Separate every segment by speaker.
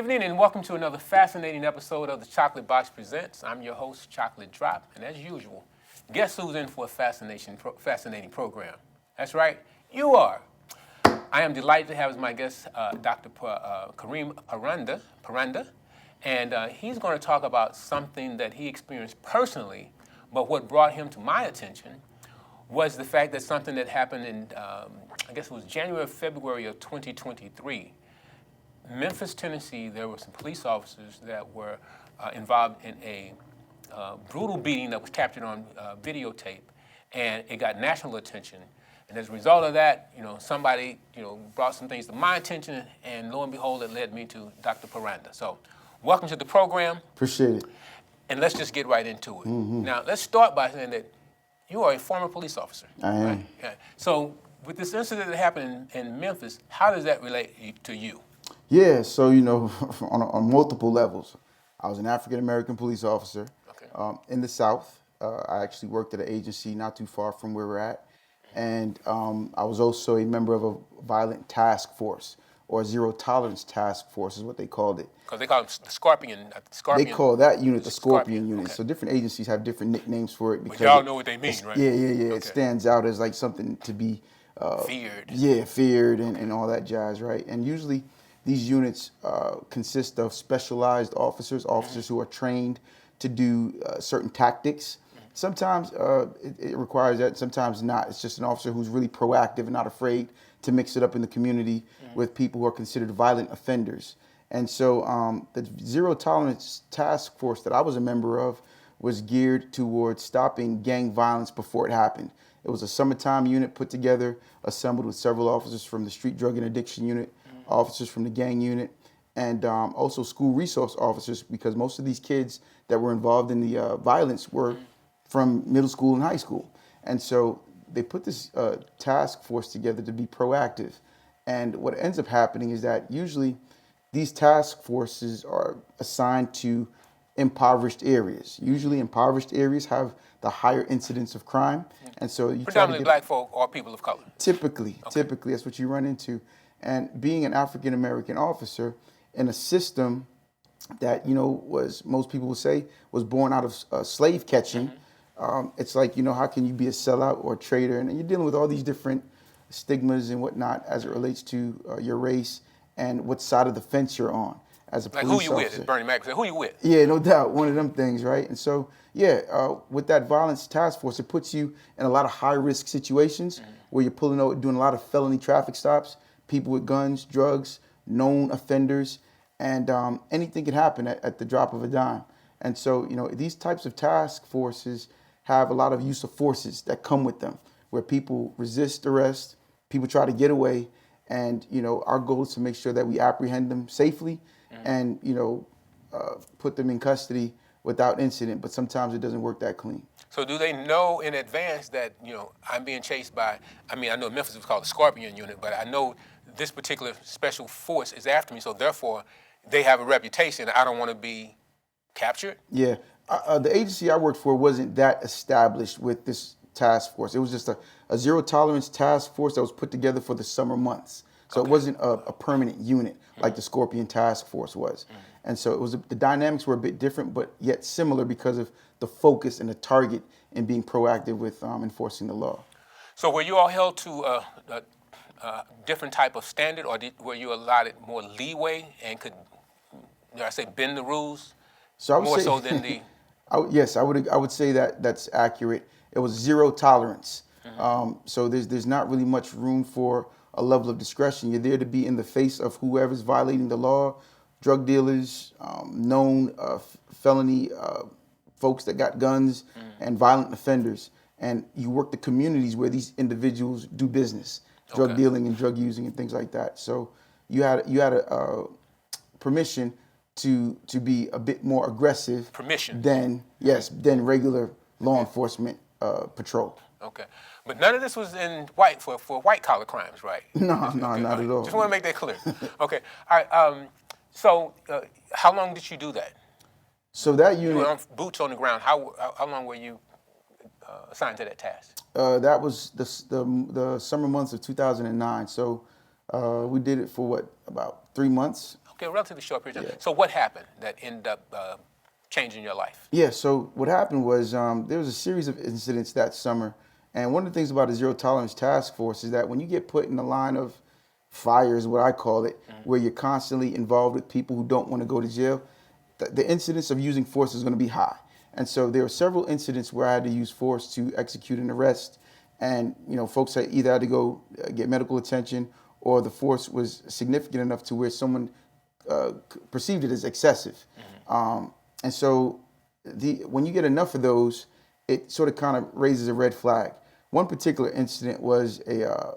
Speaker 1: evening and welcome to another fascinating episode of the Chocolate Box Presents. I'm your host, Chocolate Drop, and as usual, guess who's in for a fascinating program? That's right, you are. I am delighted to have as my guest Dr. Kareem Paranda, and he's going to talk about something that he experienced personally, but what brought him to my attention was the fact that something that happened in, I guess it was January or February of 2023. Memphis, Tennessee, there were some police officers that were involved in a brutal beating that was captured on videotape, and it got national attention. And as a result of that, somebody, brought some things to my attention, and lo and behold, it led me to Dr. Paranda. So, welcome to the program.
Speaker 2: Appreciate it.
Speaker 1: And let's just get right into it.
Speaker 2: Mm-hmm.
Speaker 1: Now, let's start by saying that you are a former police officer.
Speaker 2: I am.
Speaker 1: Right? Yeah. So, with this incident that happened in Memphis, how does that relate to you?
Speaker 2: Yeah, so, on multiple levels. I was an African-American police officer in the South. I actually worked at an agency not too far from where we're at. And I was also a member of a violent task force, or a zero tolerance task force is what they called it.
Speaker 1: Because they call it the Scorpion.
Speaker 2: They call that unit the Scorpion unit.
Speaker 1: Okay.
Speaker 2: So different agencies have different nicknames for it.
Speaker 1: But y'all know what they mean, right?
Speaker 2: Yeah.
Speaker 1: Okay.
Speaker 2: It stands out as like something to be
Speaker 1: feared.
Speaker 2: Yeah, feared and all that jazz, right? And usually these units consist of specialized officers who are trained to do certain tactics. Sometimes it requires that, sometimes not. It's just an officer who's really proactive and not afraid to mix it up in the community with people who are considered violent offenders. And so the Zero Tolerance Task Force that I was a member of was geared towards stopping gang violence before it happened. It was a summertime unit put together, assembled with several officers from the Street Drug and Addiction Unit, officers from the gang unit, and also school resource officers, because most of these kids that were involved in the violence were from middle school and high school. And so they put this task force together to be proactive. And what ends up happening is that usually these task forces are assigned to impoverished areas. Usually impoverished areas have the higher incidence of crime. And so you
Speaker 1: predominantly black folk or people of color.
Speaker 2: Typically, that's what you run into. And being an African-American officer in a system that, was, most people would say, was born out of slave catching, it's like, how can you be a sellout or a traitor? And you're dealing with all these different stigmas and whatnot as it relates to your race and what side of the fence you're on as a police officer.
Speaker 1: Like who you with, as Bernie Mac said, who you with?
Speaker 2: Yeah, no doubt, one of them things, right? And so, with that violence task force, it puts you in a lot of high-risk situations where you're pulling out, doing a lot of felony traffic stops, people with guns, drugs, known offenders, and anything can happen at the drop of a dime. And so, these types of task forces have a lot of use of forces that come with them, where people resist arrest, people try to get away, and our goal is to make sure that we apprehend them safely and put them in custody without incident. But sometimes it doesn't work that clean.
Speaker 1: So do they know in advance that I'm being chased by? I know Memphis was called the Scorpion Unit, but I know this particular special force is after me, so therefore they have a reputation. I don't want to be captured.
Speaker 2: Yeah. The agency I worked for wasn't that established with this task force. It was just a zero tolerance task force that was put together for the summer months. So it wasn't a permanent unit like the Scorpion Task Force was. And so it was the dynamics were a bit different, but yet similar because of the focus and the target in being proactive with enforcing the law.
Speaker 1: So were you all held to a different type of standard, or were you allotted more leeway and could, bend the rules more so than the...
Speaker 2: Yes, I would say that that's accurate. It was zero tolerance. So there's not really much room for a level of discretion. You're there to be in the face of whoever's violating the law, drug dealers, known felony folks that got guns, and violent offenders. And you work the communities where these individuals do business, drug dealing and drug using and things like that. So you had a permission to be a bit more aggressive than regular law enforcement patrol.
Speaker 1: Okay, but none of this was in for white collar crimes, right?
Speaker 2: No, not at all.
Speaker 1: Just want to make that clear. Okay, all right. So how long did you do that?
Speaker 2: So that unit,
Speaker 1: you were on boots on the ground. How long were you assigned to that task?
Speaker 2: That was the summer months of 2009. So we did it for about 3 months.
Speaker 1: Okay, a relatively short period of time.
Speaker 2: Yeah.
Speaker 1: So what happened that ended up changing your life?
Speaker 2: Yeah, so what happened was there was a series of incidents that summer. And one of the things about the Zero Tolerance Task Force is that when you get put in the line of fire, is what I call it, where you're constantly involved with people who don't want to go to jail, the incidence of using force is going to be high. And so there were several incidents where I had to use force to execute an arrest. And, folks had either had to go get medical attention, or the force was significant enough to where someone perceived it as excessive. And so when you get enough of those, it sort of kind of raises a red flag. One particular incident was a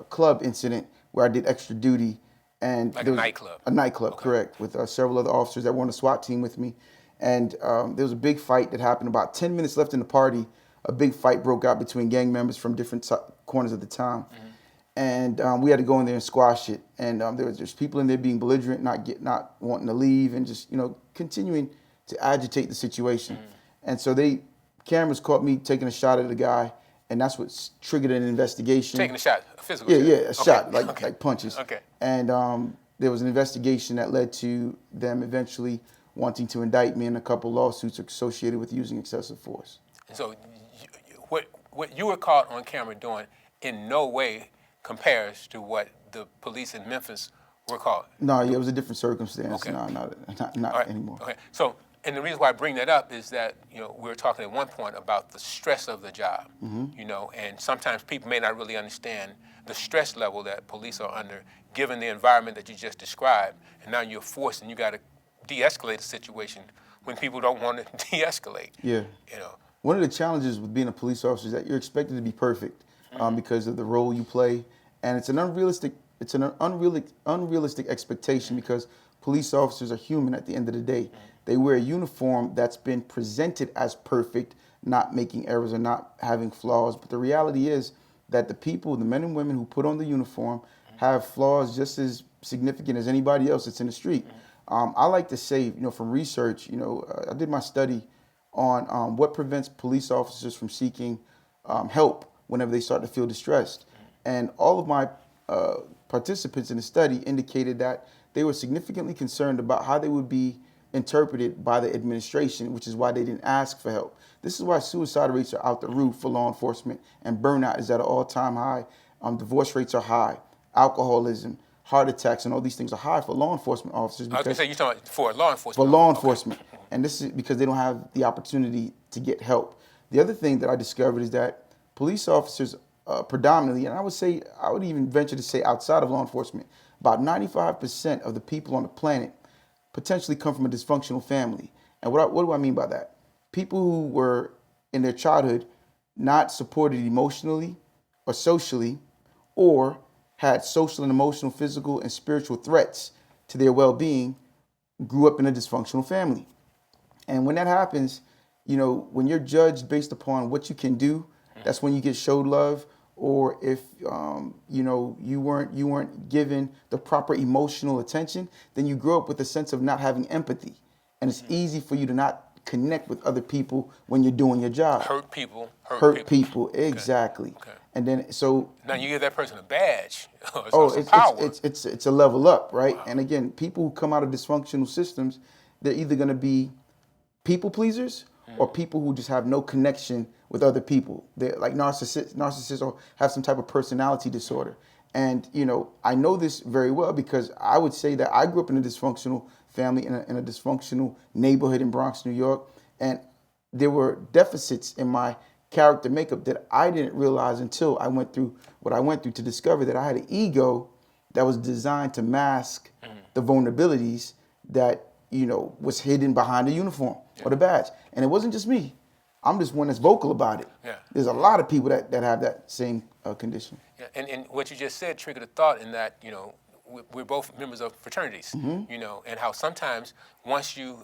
Speaker 2: club incident where I did extra duty. And
Speaker 1: like
Speaker 2: there
Speaker 1: a
Speaker 2: was
Speaker 1: nightclub?
Speaker 2: A nightclub,
Speaker 1: Okay.
Speaker 2: correct, with several other officers that were on the SWAT team with me. And there was a big fight that happened about 10 minutes left in the party. A big fight broke out between gang members from different corners of the town. And we had to go in there and squash it. And there's people in there being belligerent, not wanting to leave, and just continuing to agitate the situation. And so cameras caught me taking a shot at the guy, and that's what triggered an investigation.
Speaker 1: Taking a shot, a physical
Speaker 2: Yeah,
Speaker 1: shot?
Speaker 2: yeah, a
Speaker 1: Okay.
Speaker 2: shot, like
Speaker 1: Okay.
Speaker 2: like punches.
Speaker 1: Okay.
Speaker 2: And there was an investigation that led to them eventually wanting to indict me in a couple lawsuits associated with using excessive force.
Speaker 1: And so what you were caught on camera doing in no way compares to what the police in Memphis were caught.
Speaker 2: No, yeah, it was a different circumstance.
Speaker 1: Okay.
Speaker 2: No, not
Speaker 1: All right.
Speaker 2: anymore.
Speaker 1: Okay. So, and the reason why I bring that up is that we were talking at one point about the stress of the job. And sometimes people may not really understand the stress level that police are under, given the environment that you just described. And now you're forced, and you got to de-escalate a situation when people don't want to de-escalate.
Speaker 2: Yeah. One of the challenges with being a police officer is that you're expected to be perfect because of the role you play, and it's an unrealistic expectation because police officers are human at the end of the day. They wear a uniform that's been presented as perfect, not making errors or not having flaws. But the reality is that the men and women who put on the uniform have flaws just as significant as anybody else that's in the street. I like to say, from research, I did my study on what prevents police officers from seeking help whenever they start to feel distressed. And all of my participants in the study indicated that they were significantly concerned about how they would be interpreted by the administration, which is why they didn't ask for help. This is why suicide rates are out the roof for law enforcement, and burnout is at an all-time high. Divorce rates are high. Alcoholism, heart attacks, and all these things are high for law enforcement officers.
Speaker 1: I was going to say, you're talking about for law enforcement.
Speaker 2: For law
Speaker 1: Okay.
Speaker 2: enforcement. And this is because they don't have the opportunity to get help. The other thing that I discovered is that police officers predominantly, and I would even venture to say outside of law enforcement, about 95% of the people on the planet potentially come from a dysfunctional family. And what do I mean by that? People who were in their childhood not supported emotionally or socially, or had social and emotional, physical and spiritual threats to their well-being, grew up in a dysfunctional family. And when that happens, when you're judged based upon what you can do, that's when you get showed love. Or if you weren't given the proper emotional attention, then you grow up with a sense of not having empathy, and it's easy for you to not connect with other people when you're doing your job.
Speaker 1: Hurt people.
Speaker 2: Exactly.
Speaker 1: Okay.
Speaker 2: And then so
Speaker 1: now you give that person a badge.
Speaker 2: it's
Speaker 1: power.
Speaker 2: It's a level up, right? Wow. And again, people who come out of dysfunctional systems, they're either going to be people pleasers or people who just have no connection with other people. They're like narcissists or have some type of personality disorder. And I know this very well because I would say that I grew up in a dysfunctional family in a dysfunctional neighborhood in Bronx, New York, and there were deficits in my character makeup that I didn't realize until I went through what I went through to discover that I had an ego that was designed to mask the vulnerabilities that was hidden behind the uniform or the badge. And it wasn't just me. I'm just one that's vocal about it.
Speaker 1: Yeah.
Speaker 2: There's a lot of people that have that same condition.
Speaker 1: Yeah. And what you just said triggered a thought in that, we're both members of fraternities, and how sometimes once you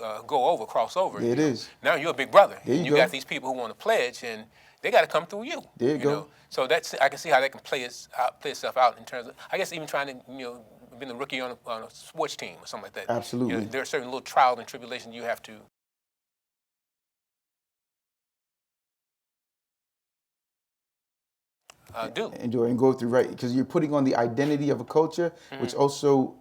Speaker 1: cross over,
Speaker 2: There it is.
Speaker 1: Now you're a big brother.
Speaker 2: There you
Speaker 1: you
Speaker 2: go.
Speaker 1: got these people who want to pledge, and they got to come through you.
Speaker 2: There you go.
Speaker 1: So I can see how that can play itself out in terms of, I guess, even trying to, being a rookie on a sports team or something like that.
Speaker 2: Absolutely.
Speaker 1: There are certain little trials and tribulations you have to do.
Speaker 2: Enjoy and go through, right? Because you're putting on the identity of a culture, which also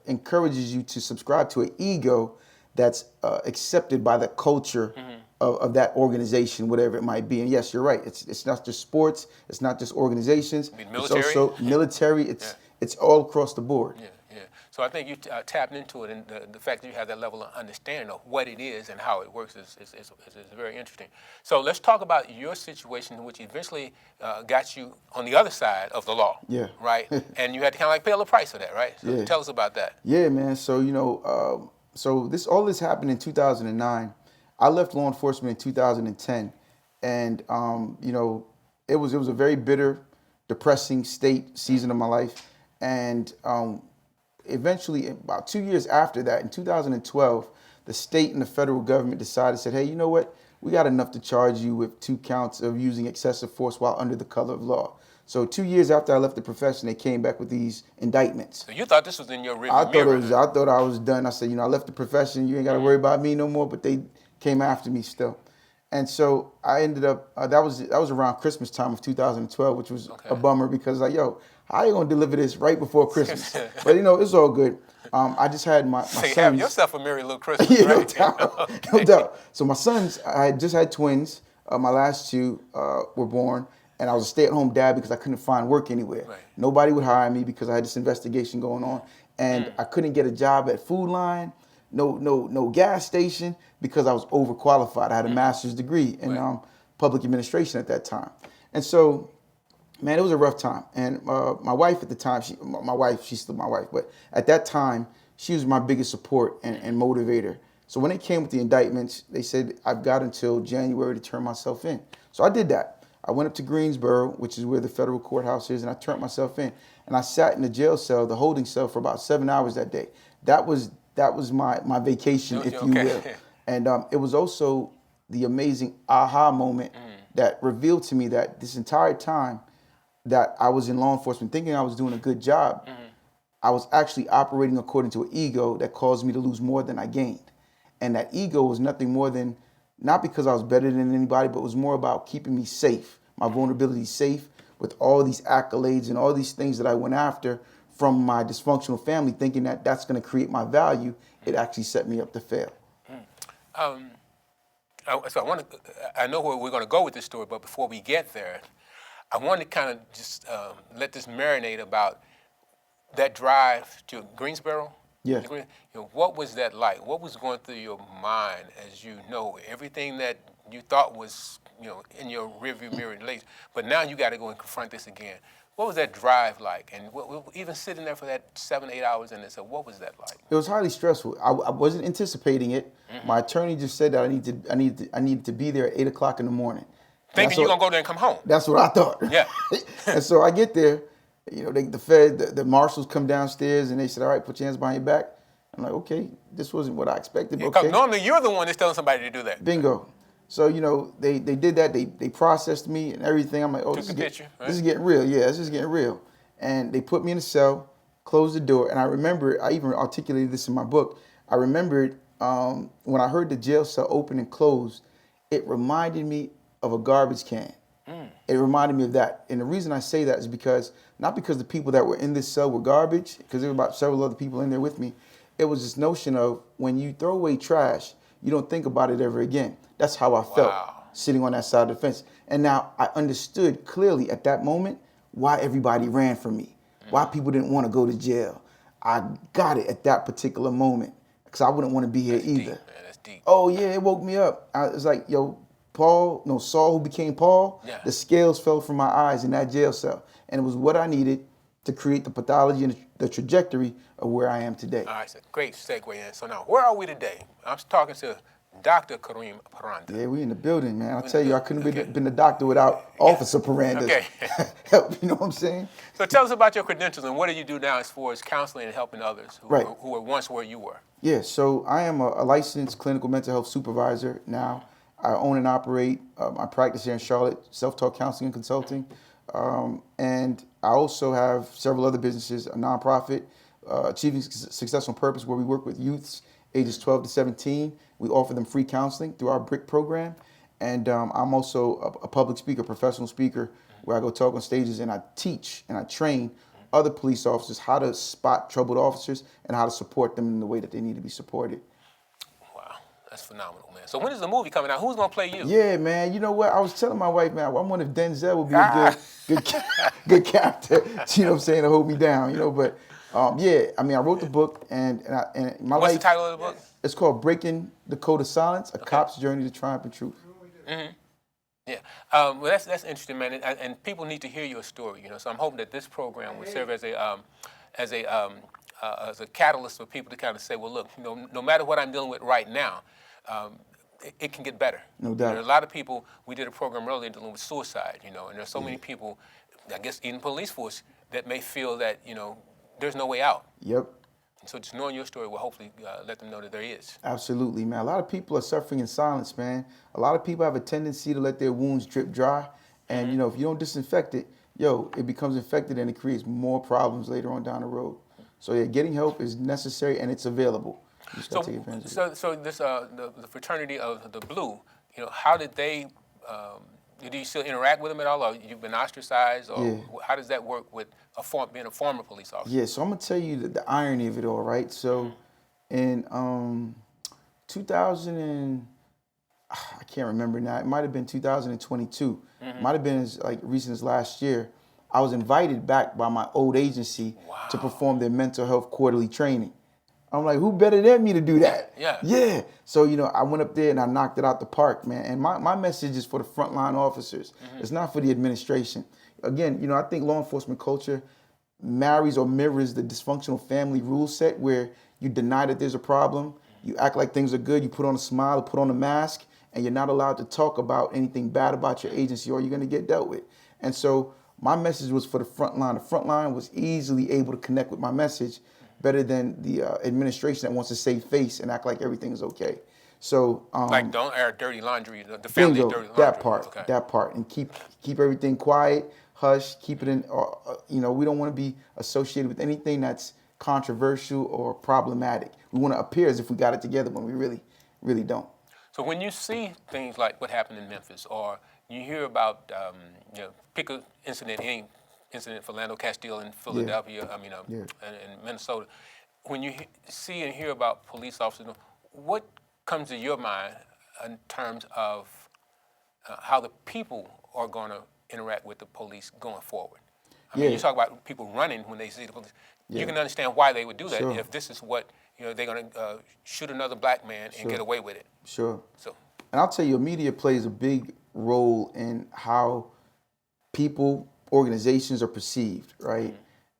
Speaker 2: encourages you to subscribe to an ego that's accepted by the culture of that organization, whatever it might be. And yes, you're right. It's not just sports. It's not just organizations.
Speaker 1: Military.
Speaker 2: It's also military. It's all across the board.
Speaker 1: Yeah. So I think you tapped into it, and the fact that you have that level of understanding of what it is and how it works is very interesting. So let's talk about your situation, which eventually got you on the other side of the law.
Speaker 2: Yeah.
Speaker 1: Right? And you had to kind of like pay a little price for that, right? So
Speaker 2: Yeah.
Speaker 1: Tell us about that.
Speaker 2: Yeah, man. So so all this happened in 2009. I left law enforcement in 2010, and it was a very bitter, depressing season of my life, and eventually, about 2 years after that, in 2012, the state and the federal government said, hey, you know what? We got enough to charge you with 2 counts of using excessive force while under the color of law. So 2 years after I left the profession, they came back with these indictments.
Speaker 1: So you thought this was in your rearview mirror?
Speaker 2: I thought I was done. I said, I left the profession. You ain't got to worry about me no more. But they came after me still. And so I ended up, that was around Christmas time of 2012, which was a bummer because how you gonna deliver this right before Christmas? But it's all good. I just had my sons.
Speaker 1: Have yourself a merry little Christmas,
Speaker 2: yeah,
Speaker 1: right?
Speaker 2: No doubt. So my sons, I had just had twins. My last 2 were born, and I was a stay-at-home dad because I couldn't find work anywhere. Right. Nobody would hire me because I had this investigation going on, and I couldn't get a job at Food Line, no gas station because I was overqualified. I had a master's degree in public administration at that time, and so. Man, it was a rough time. And my wife at the time, she's still my wife, but at that time, she was my biggest support and motivator. So when they came with the indictments, they said, I've got until January to turn myself in. So I did that. I went up to Greensboro, which is where the federal courthouse is, and I turned myself in. And I sat in the jail cell, the holding cell, for about 7 hours that day. That was my vacation, if you will. And it was also the amazing aha moment that revealed to me that this entire time, that I was in law enforcement thinking I was doing a good job, I was actually operating according to an ego that caused me to lose more than I gained. And that ego was nothing more than, not because I was better than anybody, but it was more about keeping me safe, my vulnerability safe, with all these accolades and all these things that I went after from my dysfunctional family, thinking that that's going to create my value. It actually set me up to fail.
Speaker 1: So I know where we're going to go with this story, but before we get there, I want to kind of just let this marinate about that drive to Greensboro.
Speaker 2: Yeah.
Speaker 1: What was that like? What was going through your mind as everything that you thought was in your rearview mirror, but now you got to go and confront this again. What was that drive like? And even sitting there for that 7-8 hours in it, so what was that like?
Speaker 2: It was highly stressful. I wasn't anticipating it. My attorney just said that I needed to be there at 8 o'clock in the morning.
Speaker 1: Thinking you're going to go there and come home.
Speaker 2: That's what I thought.
Speaker 1: Yeah.
Speaker 2: And so I get there, the marshals come downstairs and they said, all right, put your hands behind your back. I'm like, okay, this wasn't what I expected.
Speaker 1: Because normally you're the one that's telling somebody to do that.
Speaker 2: Bingo. So, they did that. They processed me and everything. I'm like, oh, this is getting real. Yeah, this is getting real. And they put me in a cell, closed the door. And I remember, I even articulated this in my book. I remembered when I heard the jail cell open and close, it reminded me of a garbage can. It reminded me of that. And the reason I say that is not because the people that were in this cell were garbage, because there were about several other people in there with me. It was this notion of when you throw away trash, you don't think about it ever again. That's how I felt sitting on that side of the fence. And now I understood clearly at that moment why everybody ran from me, why people didn't want to go to jail. I got it at that particular moment because I wouldn't want to be here either.
Speaker 1: Deep, man. That's deep.
Speaker 2: Oh, yeah, it woke me up. I was like, Saul who became Paul, the scales fell from my eyes in that jail cell. And it was what I needed to create the pathology and the trajectory of where I am today.
Speaker 1: All right, so great segue in. So now, where are we today? I'm talking to Dr. Kareem Paranda.
Speaker 2: Yeah, we in the building, man. I tell you, I couldn't have been a doctor without Officer Paranda's help. You know what I'm saying?
Speaker 1: So tell us about your credentials and what do you do now as far as counseling and helping others who were once where you were?
Speaker 2: Yeah, so I am a licensed clinical mental health supervisor now. I own and operate my practice here in Charlotte, self-taught counseling and consulting. And I also have several other businesses, a nonprofit, Achieving Success on Purpose, where we work with youths ages 12 to 17. We offer them free counseling through our BRIC program. And I'm also a public speaker, professional speaker, where I go talk on stages and I teach and I train other police officers how to spot troubled officers and how to support them in the way that they need to be supported.
Speaker 1: Wow, that's phenomenal, man. So when is the movie coming out? Who's gonna play you?
Speaker 2: Yeah, man. You know what? I was telling my wife, man, I wonder if Denzel would be a
Speaker 1: Ah.
Speaker 2: good character. You know what I'm saying, to hold me down. You know, but yeah. I mean, I wrote the book, and my
Speaker 1: What's
Speaker 2: life.
Speaker 1: the title of the book?
Speaker 2: It's called "Breaking the Code of Silence: A Cop's Journey to Triumph and Truth."
Speaker 1: Mm-hmm. Yeah. Well, that's interesting, man. And people need to hear your story. You know, so I'm hoping that this program will serve as a catalyst for people to kind of say, well, look, you know, no matter what I'm dealing with right now, it can get better.
Speaker 2: No doubt.
Speaker 1: You know, a lot of people, we did a program earlier dealing with suicide, you know, and there's so many people, I guess, in the police force that may feel that, you know, there's no way out.
Speaker 2: Yep.
Speaker 1: So just knowing your story will hopefully let them know that there is.
Speaker 2: Absolutely, man. A lot of people are suffering in silence, man. A lot of people have a tendency to let their wounds drip dry. And, you know, if you don't disinfect it, it becomes infected and it creates more problems later on down the road. So, yeah, getting help is necessary and it's available. You just gotta take advantage of it.
Speaker 1: So this the fraternity of the Blue, you know, how did they? Do you still interact with them at all, or you've been ostracized, or how does that work with being a former police officer?
Speaker 2: Yeah, so I'm gonna tell you the irony of it all, right? So, in 2000 and I can't remember now. It might have been 2022. Might have been as like recent as last year. I was invited back by my old agency to perform their mental health quarterly training. I'm like, who better than me to do that? Yeah. So, you know, I went up there and I knocked it out the park, man. And my message is for the frontline officers. It's not for the administration. Again, you know, I think law enforcement culture marries or mirrors the dysfunctional family rule set where you deny that there's a problem, you act like things are good, you put on a smile, put on a mask, and you're not allowed to talk about anything bad about your agency or you're gonna get dealt with. And so my message was for the front line. The front line was easily able to connect with my message better than the administration that wants to save face and act like everything's okay. So
Speaker 1: like don't air dirty laundry, the family dirty laundry.
Speaker 2: That part, and keep everything quiet, hush, keep it in. You know, we don't want to be associated with anything that's controversial or problematic. We want to appear as if we got it together when we really don't.
Speaker 1: So when you see things like what happened in Memphis, or you hear about, you know, pick an incident, any incident for Philando Castile in Philadelphia, in Minnesota, when you see and hear about police officers, what comes to your mind in terms of how the people are going to interact with the police going forward? I mean, you talk about people running when they see the police. You can understand why they would do that if this is what, you know, they're going to shoot another black man and get away with it. So,
Speaker 2: and I'll tell you, media plays a big role in how people, organizations are perceived, right?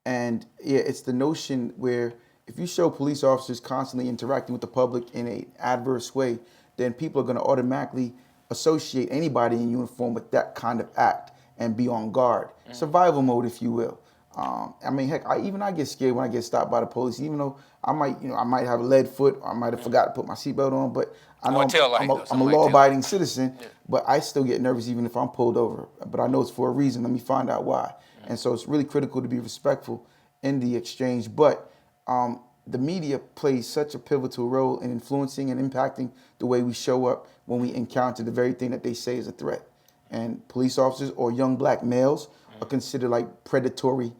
Speaker 2: And it's the notion where if you show police officers constantly interacting with the public in an adverse way, then people are going to automatically associate anybody in uniform with that kind of act and be on guard. Survival mode, if you will. I mean, heck, I get scared when I get stopped by the police, even though I might have a lead foot, or I might have forgot to put my seatbelt on, but I know I'm a law-abiding citizen, but I still get nervous even if I'm pulled over. But I know it's for a reason. Let me find out why. And so it's really critical to be respectful in the exchange. But the media plays such a pivotal role in influencing and impacting the way we show up when we encounter the very thing that they say is a threat. And police officers or young black males are considered like predatory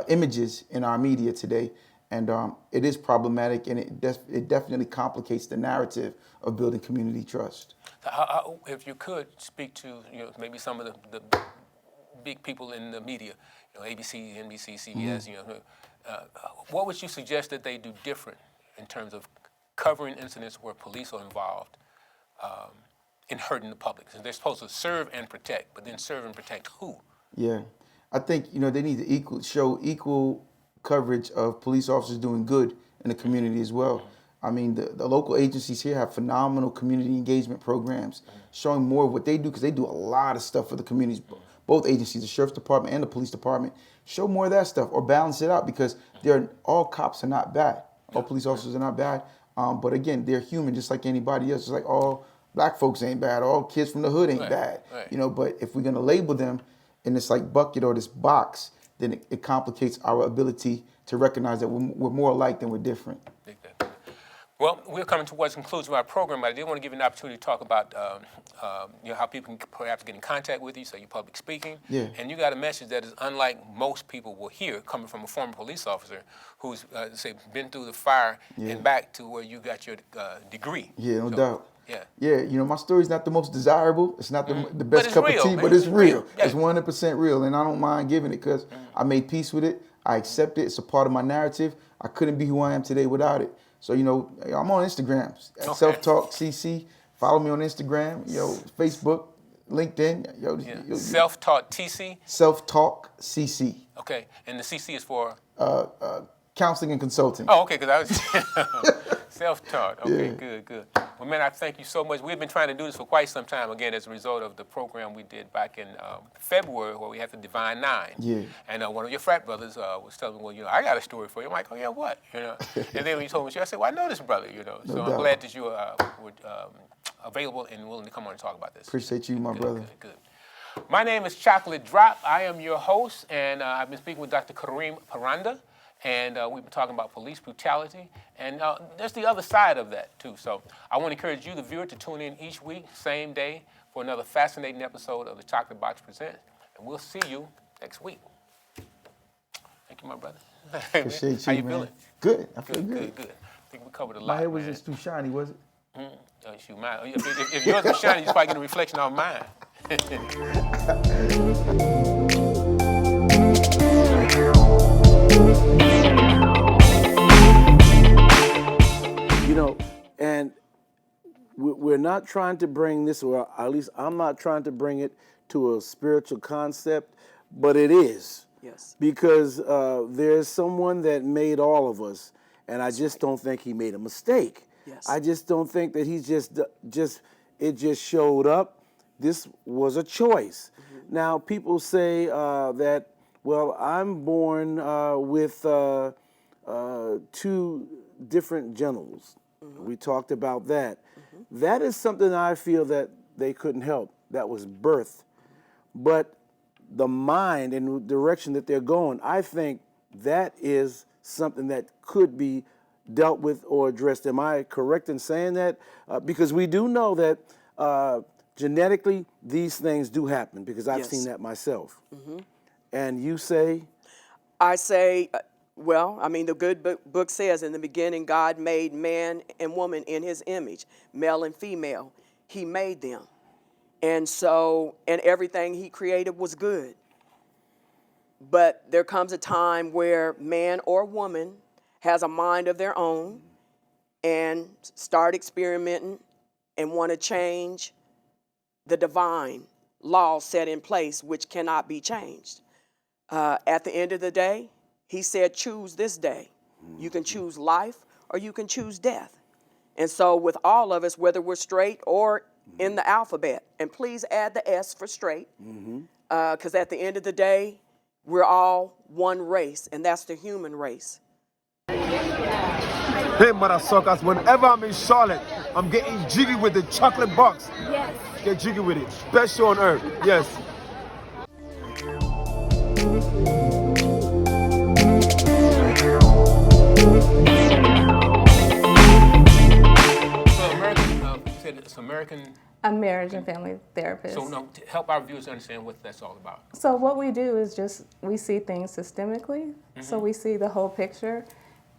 Speaker 2: images in our media today. And it is problematic, and it definitely complicates the narrative of building community trust.
Speaker 1: If you could speak to, you know, maybe some of the big people in the media, you know, ABC, NBC, CBS, you know, what would you suggest that they do different in terms of covering incidents where police are involved in hurting the public? So they're supposed to serve and protect, but then serve and protect who?
Speaker 2: Yeah, I think, you know, they need to show equal coverage of police officers doing good in the community as well. I mean, the local agencies here have phenomenal community engagement programs showing more of what they do, because they do a lot of stuff for the communities. Both agencies, the sheriff's department and the police department, show more of that stuff or balance it out, because all cops are not bad. All police officers are not bad. But again, they're human just like anybody else. It's like all black folks ain't bad. All kids from the hood ain't bad. You know, but if we're going to label them in this like bucket or this box, then it complicates our ability to recognize that we're more alike than we're different.
Speaker 1: Well, we're coming towards the conclusion of our program, but I did want to give you an opportunity to talk about how people can perhaps get in contact with you, so you're public speaking.
Speaker 2: Yeah.
Speaker 1: And you got a message that is unlike most people will hear, coming from a former police officer who's, say, been through the fire and back to where you got your degree.
Speaker 2: Yeah, no doubt.
Speaker 1: Yeah.
Speaker 2: Yeah, you know, my story's not the most desirable. It's not the best
Speaker 1: it's
Speaker 2: cup
Speaker 1: real,
Speaker 2: of tea,
Speaker 1: man.
Speaker 2: but it's real.
Speaker 1: Yeah.
Speaker 2: It's 100% real, and I don't mind giving it because I made peace with it. I accept it. It's a part of my narrative. I couldn't be who I am today without it. So, you know, I'm on Instagram, Self-Talk CC. Follow me on Instagram, Facebook, LinkedIn.
Speaker 1: Self-Taught TC?
Speaker 2: Self-Talk CC.
Speaker 1: Okay, and the CC is for?
Speaker 2: Counseling and consulting.
Speaker 1: Oh, okay, because I was self-taught. Okay,
Speaker 2: Yeah.
Speaker 1: good. Well, man, I thank you so much. We've been trying to do this for quite some time, again, as a result of the program we did back in February where we had the Divine Nine.
Speaker 2: Yeah.
Speaker 1: And one of your frat brothers was telling me, well, I got a story for you. I'm like, oh, yeah, what? And then when you told me, I said, well, I know this brother, So I'm glad that you were available and willing to come on and talk about this.
Speaker 2: Appreciate you, my brother.
Speaker 1: Good. My name is Chocolate Drop. I am your host, and I've been speaking with Dr. Kareem Paranda. And we've been talking about police brutality. And there's the other side of that, too. So I want to encourage you, the viewer, to tune in each week, same day, for another fascinating episode of the Chocolate Box Presents. And we'll see you next week. Thank you, my brother.
Speaker 2: Appreciate you,
Speaker 1: How you
Speaker 2: man.
Speaker 1: feeling?
Speaker 2: Good. I feel good.
Speaker 1: Good. I think we covered a lot,
Speaker 2: My hair was
Speaker 1: man.
Speaker 2: just too shiny, was it?
Speaker 1: Shoot, mine. If yours was shiny, you're probably getting a reflection on mine.
Speaker 3: And we're not trying to bring this, or at least I'm not trying to bring it to a spiritual concept, but it is.
Speaker 4: Yes.
Speaker 3: Because there's someone that made all of us, and I just don't think he made a mistake.
Speaker 4: Yes.
Speaker 3: I just don't think that he's it just showed up. This was a choice. Mm-hmm. Now, people say that, well, I'm born with two different genitals. Mm-hmm. We talked about that. Mm-hmm. That is something I feel that they couldn't help. That was birth. Mm-hmm. But the mind and the direction that they're going, I think that is something that could be dealt with or addressed. Am I correct in saying that? Because we do know that genetically these things do happen, because I've seen that myself. Mm-hmm. And you say?
Speaker 4: I say, well, I mean, the good book says, in the beginning, God made man and woman in his image, male and female. He made them. And so, and everything he created was good. But there comes a time where man or woman has a mind of their own and start experimenting and want to change the divine law set in place, which cannot be changed. At the end of the day, he said, choose this day. You can choose life or you can choose death. And so with all of us, whether we're straight or in the alphabet, and please add the S for straight, because at the end of the day, we're all one race, and that's the human race.
Speaker 5: Hey, mother suckers, whenever I'm in Charlotte, I'm getting jiggy with the chocolate box.
Speaker 6: Yes.
Speaker 5: Get jiggy with it. Best show on earth. Yes.
Speaker 1: So American, you said it's American.
Speaker 6: A marriage and family therapist.
Speaker 1: So no, to help our viewers understand what that's all about.
Speaker 6: So what we do is we see things systemically. So we see the whole picture,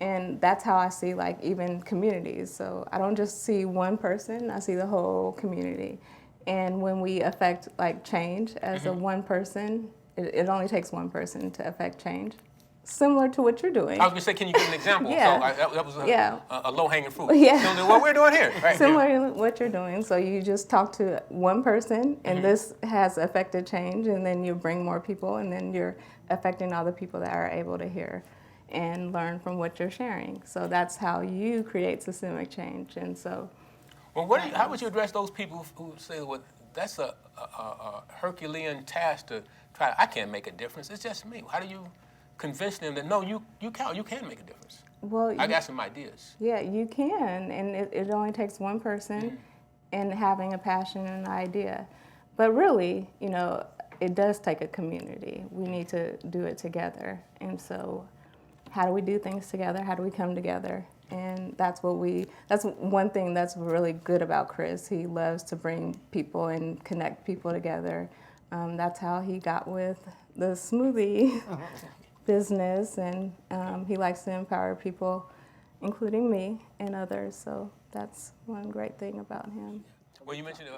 Speaker 6: and that's how I see like even communities. So I don't just see one person, I see the whole community. And when we affect like change as a one person, it only takes one person to affect change. Similar to what you're doing.
Speaker 1: I was going to say, can you give an example?
Speaker 6: Yeah.
Speaker 1: So that was a low-hanging fruit.
Speaker 6: Yeah.
Speaker 1: Similar to what we're doing here. Right?
Speaker 6: Similar to what you're doing. So you just talk to one person, and this has affected change, and then you bring more people, and then you're affecting other people that are able to hear and learn from what you're sharing. So that's how you create systemic change. And so,
Speaker 1: well, how would you address those people who say, well, that's a Herculean task to try? I can't make a difference. It's just me. How do you convince them that no, you can make a difference?
Speaker 6: Well,
Speaker 1: I got some ideas.
Speaker 6: Yeah, you can, and it only takes one person and having a passion and an idea. But really, it does take a community. We need to do it together. And so how do we do things together? How do we come together And that's one thing that's really good about Chris. He loves to bring people and connect people together. That's how he got with the smoothie business, and he likes to empower people, including me and others. So that's one great thing about him.
Speaker 1: Well, you mentioned